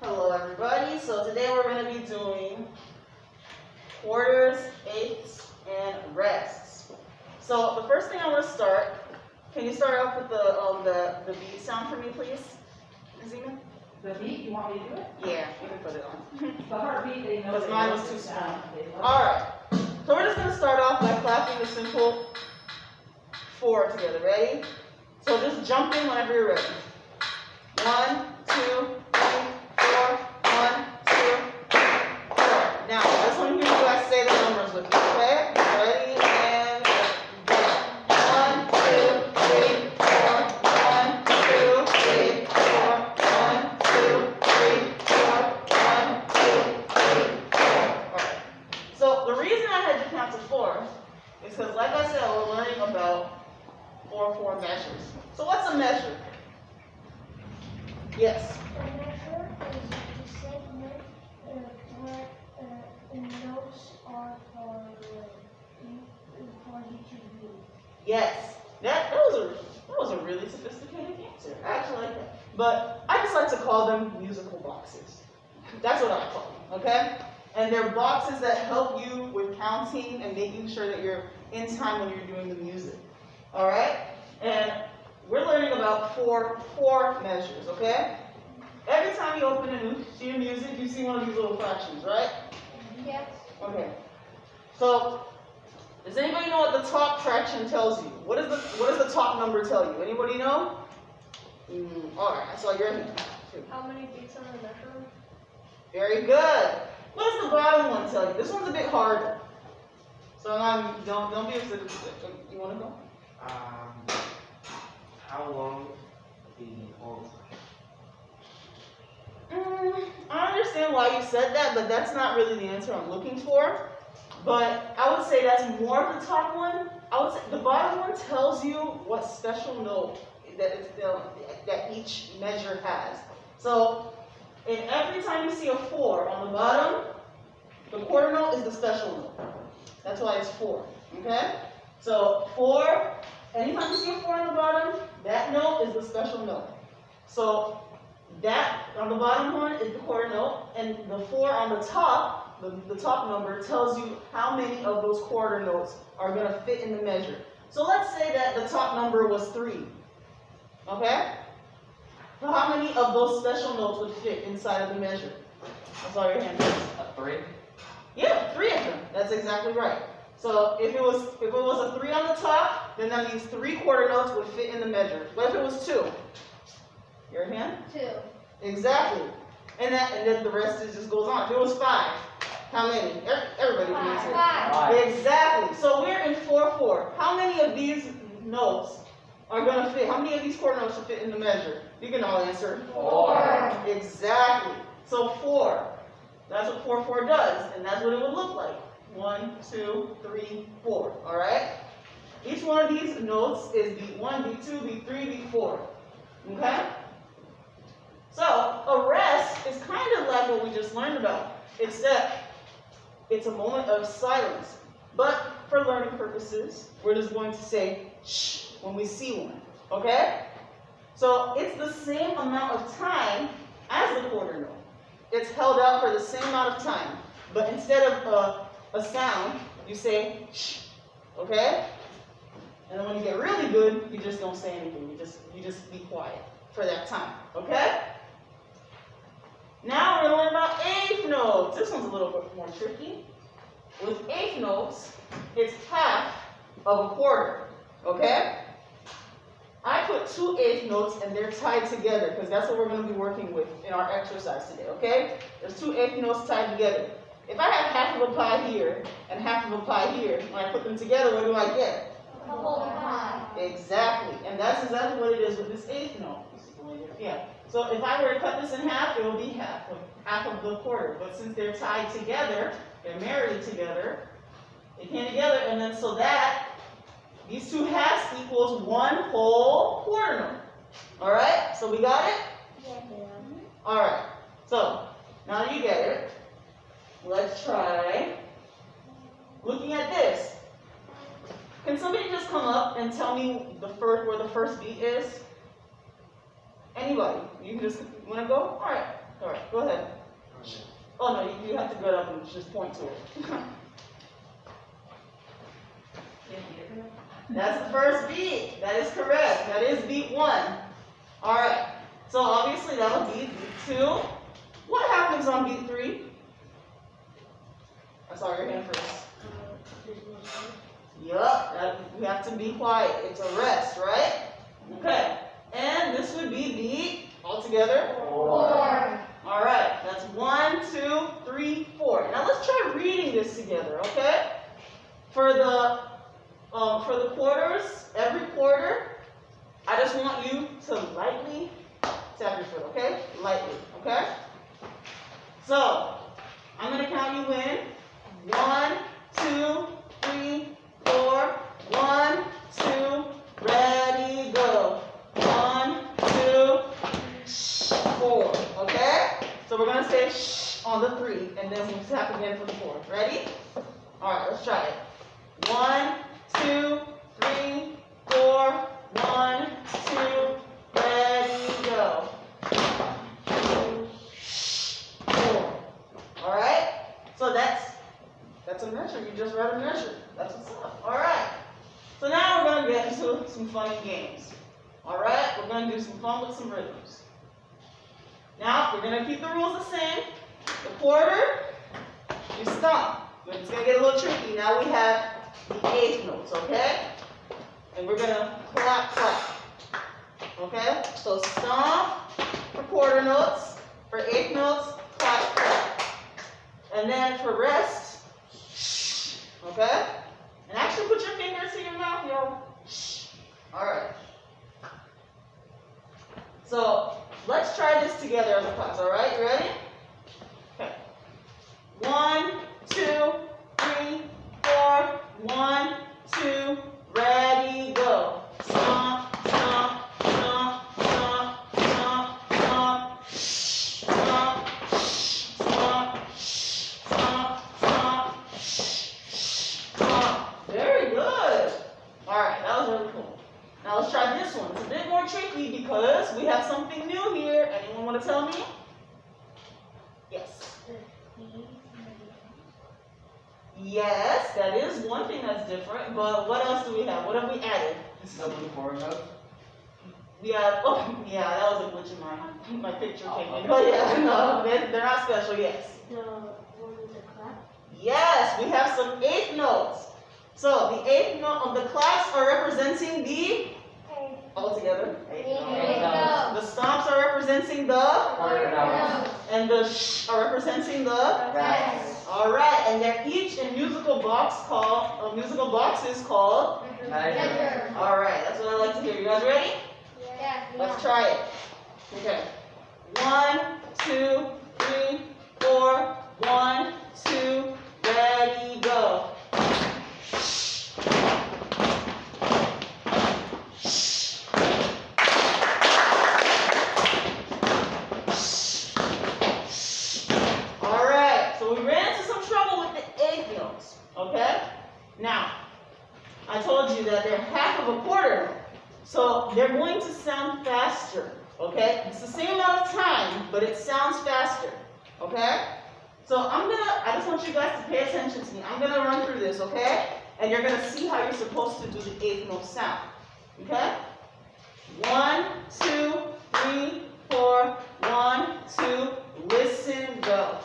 Hello everybody, so today we're going to be doing quarters, eighths, and rests. So the first thing I want to start, can you start off with the beat sound for me please, Zena? The beat, you want me to do it? Yeah, you can put it on. The heartbeat, they know. Because mine was too small. Alright, so we're just going to start off by clapping the simple 4 together, ready? So just jump in whenever you're ready. 1, 2, 3, 4, 1, 2, 3, 4. Now, I just want to hear you guys say the numbers with me, okay? Ready and go. 1, 2, 3, 4. 1, 2, 3, 4. 1, 2, 3, 4. 1, 2, 3, 4. Alright. So the reason I had you count to 4 is because, like I said, we're learning about 4 measures. So what's a measure? Yes. A measure is the segment where notes are for you to do. Yes. That was a really sophisticated answer. I actually like that. But I just like to call them musical boxes. That's what I call them, okay? And they're boxes that help you with counting and making sure that you're in time when you're doing the music. All right? And we're learning about 4 measures, okay? Every time you open a new sheet of music, you see one of these little fractions, right? Yes. Okay. So, does anybody know what the top fraction tells you? What does the top number tell you? Anybody know? All right. I saw your hand. How many beats on the measure? Very good. What does the bottom one tell you? This one's a bit harder. So don't be upset. You want to go? How long the whole I understand why you said that, but that's not really the answer I'm looking for. But I would say that's more of the top one. I would say the bottom one tells you what special note that each measure has. So, every time you see a 4 on the bottom, the quarter note is the special note. That's why it's 4. Okay? So 4. Anytime you see a 4 on the bottom, that note is the special note. So that on the bottom one is the quarter note, and the 4 on the top, the top number, tells you how many of those quarter notes are going to fit in the measure. So let's say that the top number was 3. Okay? So how many of those special notes would fit inside of the measure? I saw your hand. 3? Yeah, 3 of them. That's exactly right. So if it was a 3 on the top, then that means 3 quarter notes would fit in the measure. What if it was 2? Your hand? 2. Exactly. And then the rest just goes on. If it was 5, how many? Everybody can answer. 5. Exactly. So we're in 4/4. How many of these notes are going to fit? How many of these quarter notes should fit in the measure? You can all answer. 4. Exactly. So 4. That's what 4/4 does, and that's what it would look like. 1, 2, 3, 4. All right? Each one of these notes is beat 1, beat 2, beat 3, beat 4. Okay? So, a rest is kind of like what we just learned about, except it's a moment of silence. But for learning purposes, we're just going to say shh when we see one. Okay? So, it's the same amount of time as the quarter note. It's held out for the same amount of time. But instead of a sound, you say shh. Okay? And then when you get really good, you just don't say anything. You just be quiet for that time. Okay? Now we're going to learn about eighth notes. This one's a little bit more tricky. With eighth notes, it's half of a quarter. Okay? I put 2 eighth notes and they're tied together because that's what we're going to be working with in our exercise today. Okay? There's 2 eighth notes tied together. If I have half of a pie here and half of a pie here, when I put them together, what do I get? A whole pie. Exactly. And that's exactly what it is with this eighth note. Yeah. So if I were to cut this in half, it will be half of the quarter. But since they're tied together, they're married together, they came together, and then so that these 2 halves equals 1 whole quarter note. All right? So we got it? Yeah. All right. So now that you get it, let's try looking at this. Can somebody just come up and tell me where the first beat is? Anybody? Anybody? You can just, wanna go? Alright, go ahead. Oh no, you have to get up and just point to it. That's the first beat. That is correct. That is beat 1. Alright, so obviously that'll be beat 2. What happens on beat 3? I saw your hand first. Yup, we have to be quiet. It's a rest, right? Okay, and this would be beat altogether. 4. Alright, that's 1, 2, 3, 4. Now let's try reading this together, okay? For the quarters, every quarter, I just want you to lightly tap your foot, okay? Lightly, okay? So, I'm gonna count you in. 1, 2, 3, 4. 1, 2, ready, go. 1, 2, 4. Okay? So we're gonna say shh on the 3, and then we'll tap again for the 4. Ready? Alright, let's try it. 1, 2, 3, 4. 1, 2, ready, go. 4. Alright? So that's a measure. You just read a measure. That's what's up. Alright. So now we're gonna get into some funny games. Alright? We're gonna do some fun with some rhythms. Now, we're going to keep the rules the same. The quarter, you stomp. It's going to get a little tricky. Now we have the eighth notes, okay? And we're going to clap, clap. Okay? So stomp for quarter notes. For eighth notes, clap, clap. And then for rest, shh. Okay? And actually put your fingers in your mouth, yo. Shh. All right. So, let's try this together as a class, all right? You ready? Okay. 1, 2, 3, 4. 1, 2, ready, go. Stomp, stomp, stomp, stomp, stomp, stomp, stomp, stomp, stomp, stomp, stomp. Very good. All right, that was really cool. Now let's try this one. It's a bit more tricky because we have something new here. Anyone want to tell me? Yes. Yes, that is one thing that's different, but what else do we have? What have we added? Double the four notes. We have, oh, yeah, that was a glitch in my picture came in. But yeah, no, they're not special, yes. The one with the clap? Yes, we have some eighth notes. So the eighth note of the claps are representing the, all together. The stomps are representing the, Quarter notes. and the sh are representing the. Yes. All right, and they're each in musical boxes called. Measure. All right, that's what I like to hear. You guys ready? Yeah. Let's try it. Okay. 1, 2, 3, 4. 1, 2, ready, go. All right, so we ran into some trouble with the eighth notes. Okay? Now, I told you that they're half of a quarter note. So they're going to sound faster, okay? It's the same amount of time, but it sounds faster, okay? So I just want you guys to pay attention to me. I'm gonna run through this, okay? And you're gonna see how you're supposed to do the eighth note sound, okay? 1, 2, 3, 4. 1, 2, listen, go.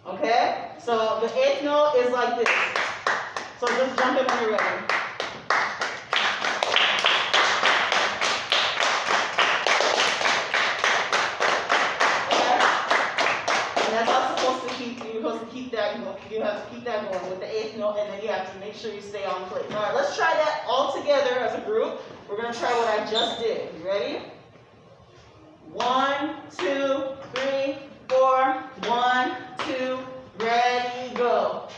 Okay? So the eighth note is like this. So just jump in when you're ready. Okay? And that's how it's supposed to keep, you're supposed to keep that going. You have to keep that going with the eighth note, and then you have to make sure you stay on place. All right, let's try that all together as a group. We're going to try what I just did. You ready? 1, 2, 3, 4. 1, 2, ready, go.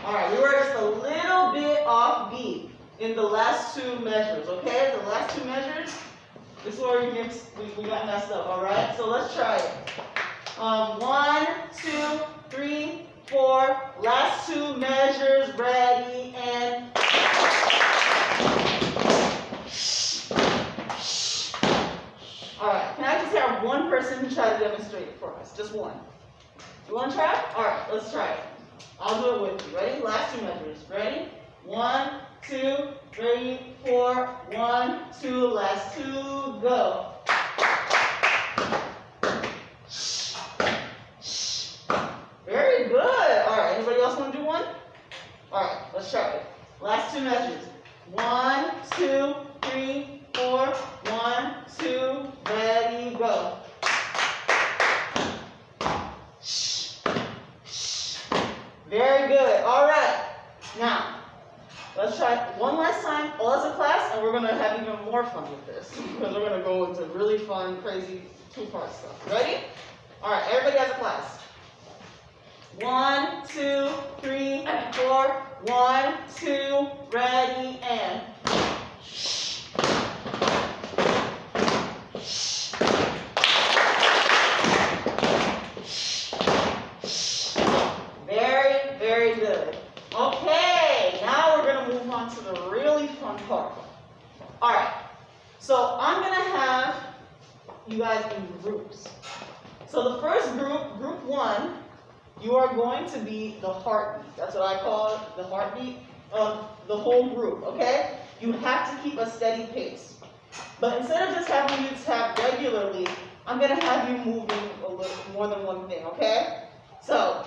All right, we were just a little bit off beat. in the last two measures, okay? The last two measures, this is where we got messed up, all right? So let's try it. 1, 2, 3, 4. Last two measures, ready, and all right, can I just have one person try to demonstrate it for us? Just one. You want to try? All right, let's try it. I'll do it with you. Ready? Last two measures. Ready? 1, 2, 3, 4. 1, 2. Last two. Go. Very good. All right. Anybody else want to do one? All right. Let's try it. Last two measures. 1, 2, 3, 4. 1, 2. Ready? Go. Very good. All right. Now, let's try one last time, all as a class, and we're going to have even more fun with this because we're going to go into really fun, crazy two-part stuff. Ready? All right. Everybody as a class. 1, 2, 3, 4. 1, 2. Ready, and. Very, very good. Okay, now we're going to move on to the really fun part. All right, so I'm going to have you guys in groups. So the first group, group 1, you are going to be the heartbeat. That's what I call it, the heartbeat of the whole group, okay? You have to keep a steady pace. But instead of just having you tap regularly, I'm going to have you moving a little more than one thing, okay? So,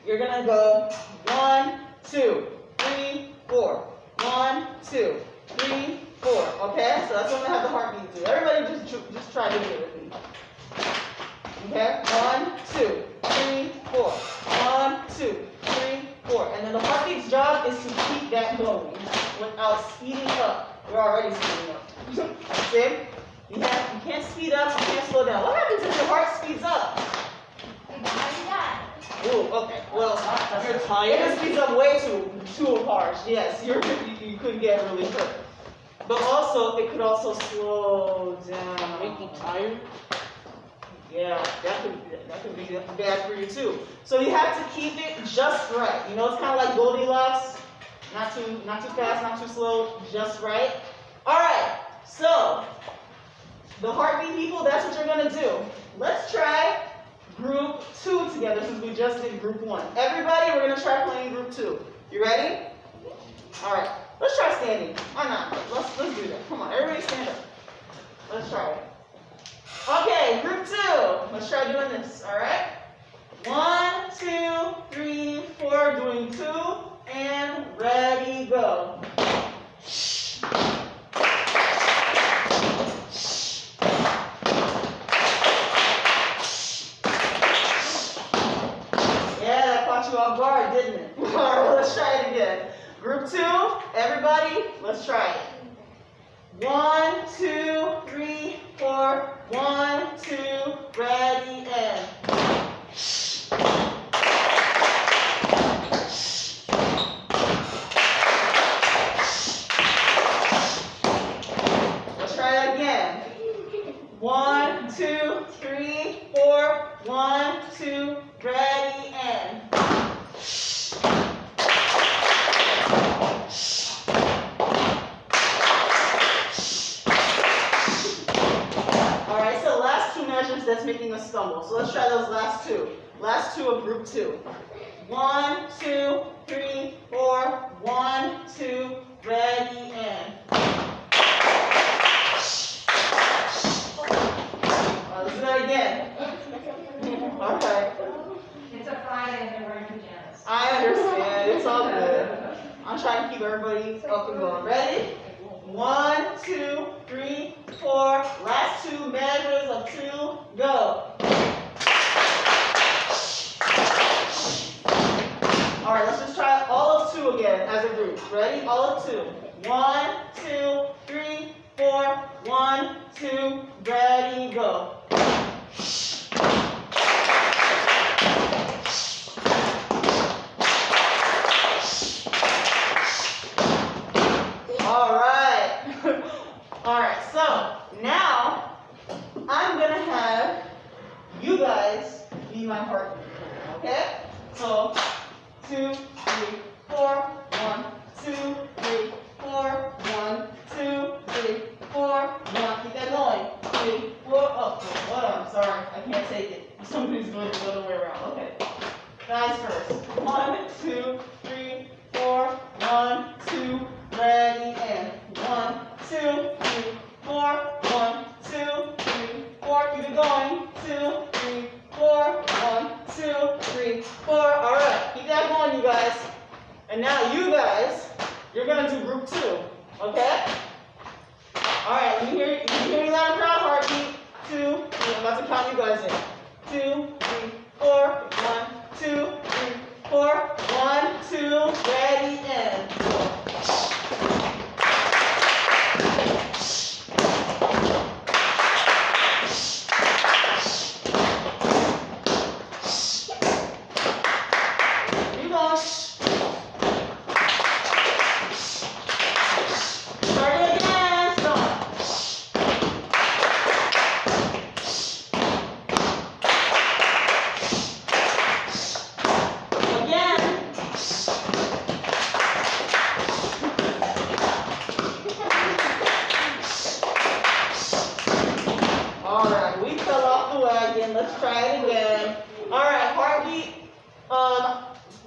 you're going to go 1, 2, 3, 4. 1, 2, 3, 4. Okay? So that's what I'm going to have the heartbeat do. Everybody just try to do it with me. Okay? 1, 2, 3, 4. 1, 2, 3, 4. And then the heartbeat's job is to keep that going without speeding up. We're already speeding up. See? You can't speed up, you can't slow down. What happens if your heart speeds up? Ooh, okay. Well, you're tired. It speeds up way too harsh. Yes, you could get really hurt. But also, it could also slow down. Make you tired? Yeah, that could be bad for you too. So you have to keep it just right. You know, it's kind of like Goldilocks. Not too fast, not too slow, just right. All right. So the heartbeat people, that's what you're gonna do. Let's try group 2 together since we just did group 1. Everybody, we're gonna try playing group 2. You ready? All right. Let's try standing. Why not? Let's do that. Come on, everybody stand up. Let's try it. Okay, group 2. Let's try doing this. All right. 1, 2, 3, 4. Doing 2 and ready, go. You off guard, didn't it? All right, let's try it again. Group 2, everybody, let's try it. 1, 2, 3, 4. 1, 2, ready, and. Let's try that again. 1, 2, 3, 4. 1, 2, ready, and. That's making us stumble. So let's try those last two. Last two of group 2. 1, 2, 3, 4. 1, 2, ready, and. Let's do that again. All right. It's a Friday and they're wearing pajamas. I understand. It's all good. I'm trying to keep everybody up and going. Ready? 1, 2, 3, 4. Last 2 measures of 2. Go. All right, let's just try all of 2 again as a group. Ready? All of 2. 1, 2, 3, 4. 1, 2. Ready? Go. ready, and 1, 2, 3, 4, 1, 2, 3, 4, keep it going, 2, 3, 4, 1, 2, 3, 4, all right, keep that going, you guys. And now you guys, you're gonna do group 2, okay? All right, you hear me loud and proud, heartbeat, 2, 3, I'm about to count you guys in, 2, 3, 4, 1, 2, 3, 4, 1, 2, ready, and keep going. Start it again, stop. Again. Alright, we fell off the wagon. Let's try it again. Alright, heartbeat.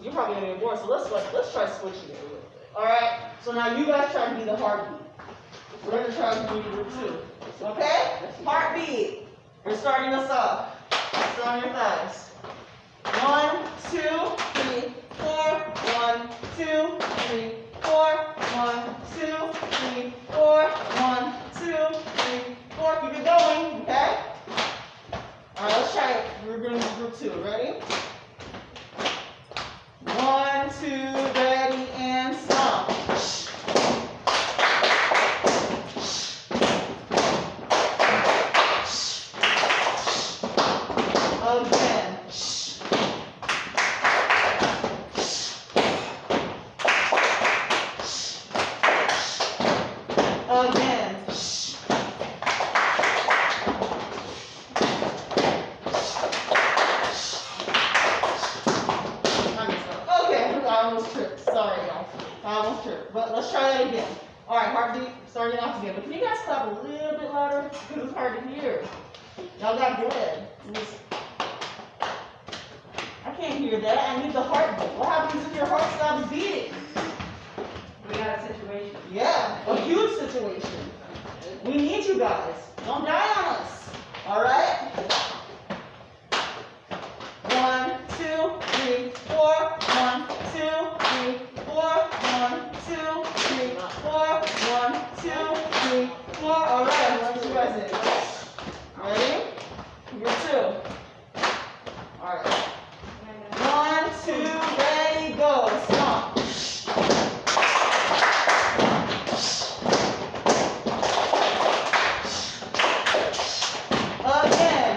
You're probably gonna get bored, so let's try switching it a little bit. Alright, so now you guys try to be the heartbeat. We're gonna try to do group 2. Okay? Heartbeat. We're starting us off. Sit on your thighs. 1, 2, 3, 4, 1, 2, 3, 4, 1, 2, 3, 4, 1, 2, 3, 4. Keep it going, okay? Alright, let's try it. We're gonna do group 2. Ready? 1, 2, ready, and stop. Again. Again. Okay, I almost tripped. Sorry, y'all. I almost tripped. But let's try that again. All right, heartbeat, starting off again. But can you guys clap a little bit louder? Because it's hard to hear. Y'all got good. I can't hear that. I need the heartbeat. What happens if your heart stops beating? We got a situation. Yeah, a huge situation. We need you guys. Don't die on us. All right? 1, 2, 3, 4. 1, 2, 3, 4. 1, 2, 3, 4. 1, 2, 3, 4. All right, let's you guys in. Ready? Group 2. All right. 1, 2, ready, go. Stop. Again.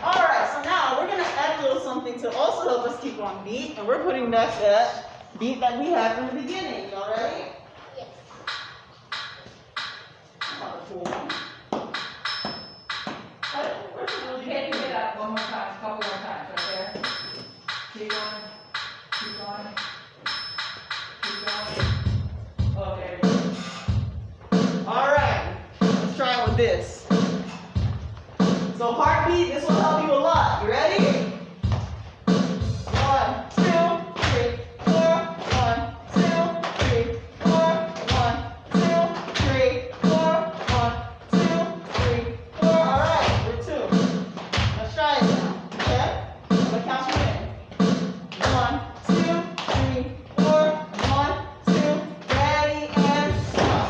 Alright, so now we're going to add a little something to also help us keep on beat, and we're putting back that beat that we had from the beginning. Y'all ready? Yes. Not a cool one. Where's the really You can do that one more time, a couple more times, right there. Keep going, keep going, keep going. Okay. Alright, let's try it with this. So heartbeat, this will help you a lot. You ready? 1, 2, 3, 4. 1, 2, 3, 4. 1, 2, 3, 4. 1, 2, 3, 4. Alright, group 2. Let's try it now. Okay? I'm gonna count you in. 1, 2, 3, 4. 1, 2, ready, and stop.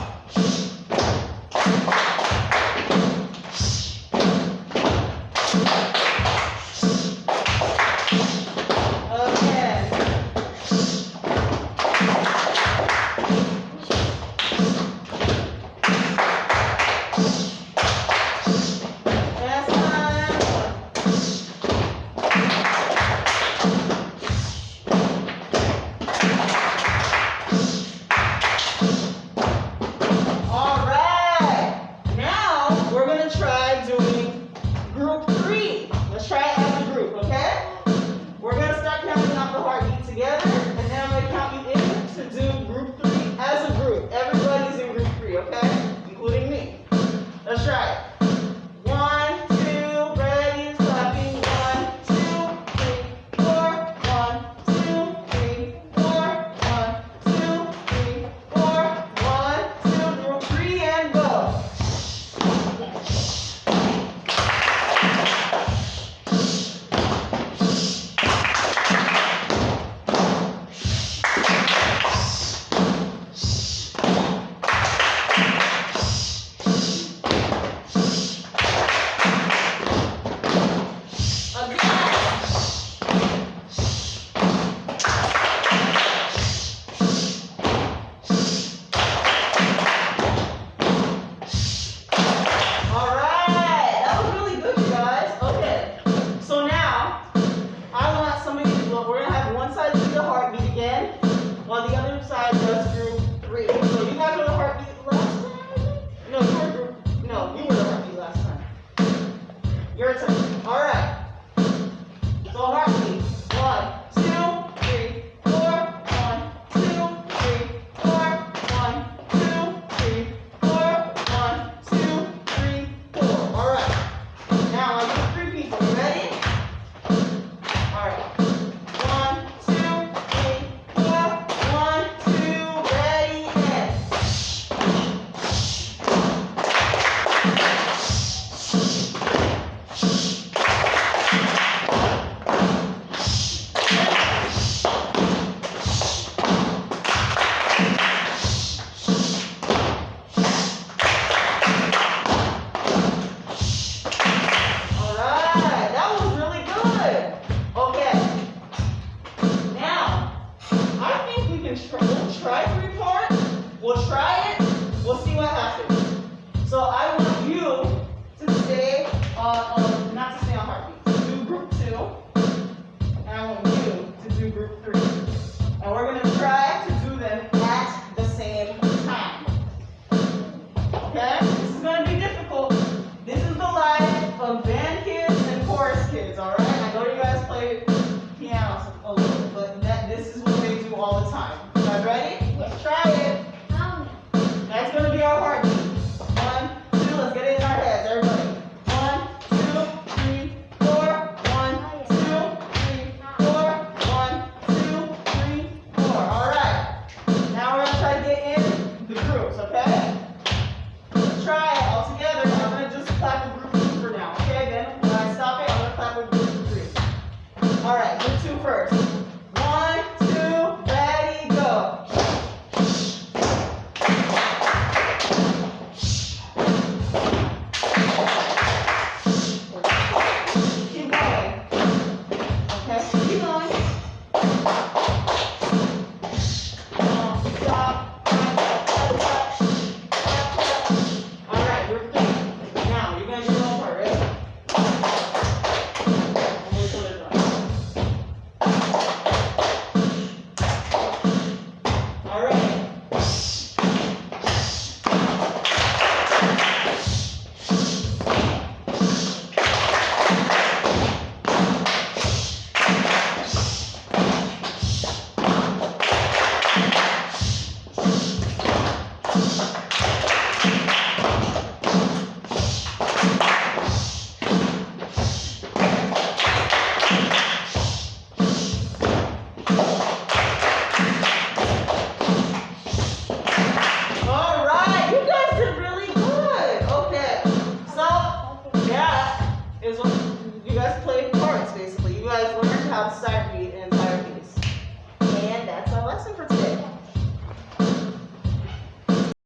All right. So heartbeat. 1, 2, 3, 4. 1, 2, 3, 4. 1, 2, 3, 4. 1, 2, 3, 4. All right. Now I need 3 people. You ready? All right. 1, 2, 3, 4. 1, 2. Ready and. Alright, that was really good. Okay. Now, I think we can we'll try 3 parts. We'll try it. We'll see what happens. So I want you to stay not to stay on heartbeat. To do group 2. And I want you to do group 3. And we're gonna try to do them at the same time. Okay? This is gonna be difficult. This is the life of band kids and chorus kids, alright? I know you guys play piano a little, but this is what they do all the time. You guys ready? Let's try it. That's gonna be our heartbeat. 1, 2, let's get it in our heads, everybody. 1, 2, 3, 4. 1, 2, 3, 4. 1, 2, 3, 4. Alright. Now we're gonna try to get in the groups, okay? Let's try it all together. I'm gonna just clap with group 2 for now, okay? Then when I stop it, I'm gonna clap with group 3. Alright, group 2 first.